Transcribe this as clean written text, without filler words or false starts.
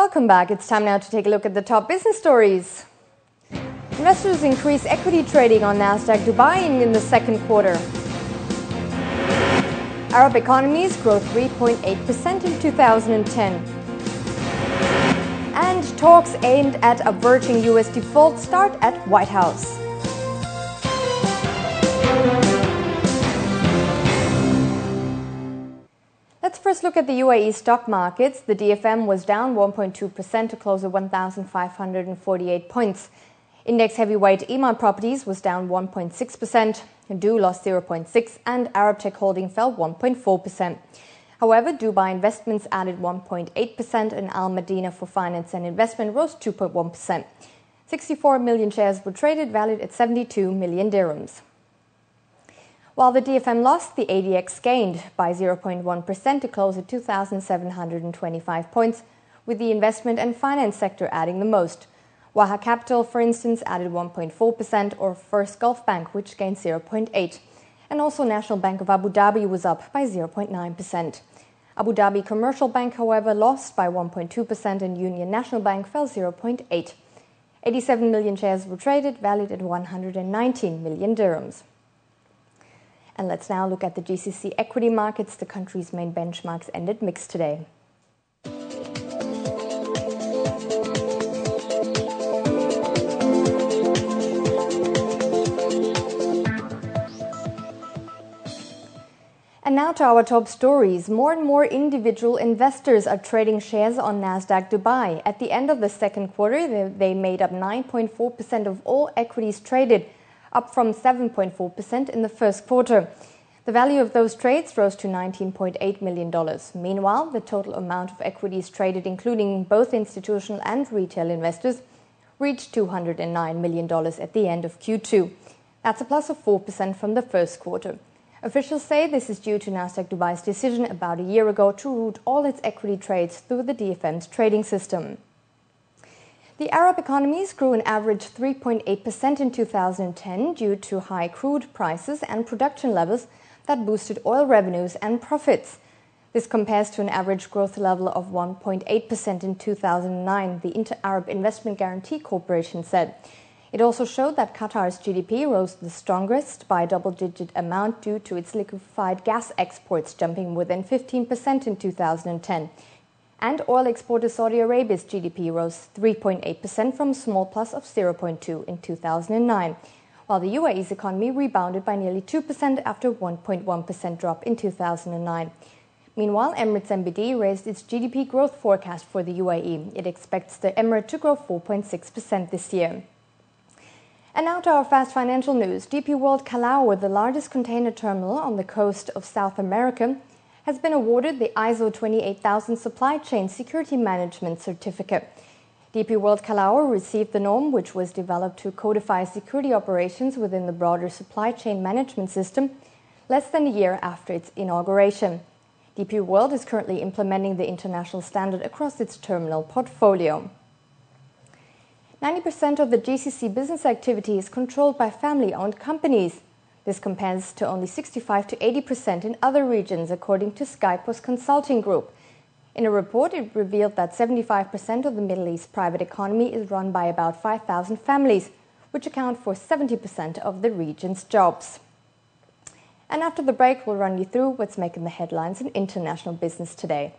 Welcome back. It's time now to take a look at the top business stories. Investors increase equity trading on Nasdaq Dubai in the second quarter. Arab economies grow 3.8% in 2010. And talks aimed at averting US default start at White House. Let's first look at the UAE stock markets. The DFM was down 1.2% to close at 1,548 points. Index heavyweight Iman Properties was down 1.6%. Du lost 0.6% and Arab Tech Holding fell 1.4%. However, Dubai Investments added 1.8% and Al Madina for Finance and Investment rose 2.1%. 64 million shares were traded, valued at 72 million dirhams. While the DFM lost, the ADX gained by 0.1% to close at 2,725 points, with the investment and finance sector adding the most. Waha Capital, for instance, added 1.4%, or First Gulf Bank, which gained 0.8%. And also National Bank of Abu Dhabi was up by 0.9%. Abu Dhabi Commercial Bank, however, lost by 1.2% and Union National Bank fell 0.8%. 87 million shares were traded, valued at 119 million dirhams. And let's now look at the GCC Equity Markets. The country's main benchmarks ended mixed today. And now to our top stories. More and more individual investors are trading shares on Nasdaq Dubai. At the end of the second quarter, they made up 9.4% of all equities traded, up from 7.4% in the first quarter. The value of those trades rose to $19.8 million. Meanwhile, the total amount of equities traded, including both institutional and retail investors, reached $209 million at the end of Q2. That's a plus of 4% from the first quarter. Officials say this is due to Nasdaq Dubai's decision about a year ago to route all its equity trades through the DFM's trading system. The Arab economies grew an average 3.8% in 2010 due to high crude prices and production levels that boosted oil revenues and profits. This compares to an average growth level of 1.8% in 2009, the Inter-Arab Investment Guarantee Corporation said. It also showed that Qatar's GDP rose the strongest by a double-digit amount due to its liquefied gas exports jumping more than 15% in 2010. And oil exporter Saudi Arabia's GDP rose 3.8% from a small plus of 0.2% in 2009, while the UAE's economy rebounded by nearly 2% after a 1.1% drop in 2009. Meanwhile, Emirates NBD raised its GDP growth forecast for the UAE. It expects the Emirate to grow 4.6% this year. And now to our fast financial news. DP World Callao, the largest container terminal on the coast of South America, has been awarded the ISO 28000 Supply Chain Security Management Certificate. DP World Callao received the norm, which was developed to codify security operations within the broader supply chain management system, less than a year after its inauguration. DP World is currently implementing the international standard across its terminal portfolio. 90% of the GCC business activity is controlled by family-owned companies. This compares to only 65 to 80% in other regions, according to Skypos Consulting Group. In a report, it revealed that 75% of the Middle East private economy is run by about 5,000 families, which account for 70% of the region's jobs. And after the break, we'll run you through what's making the headlines in international business today.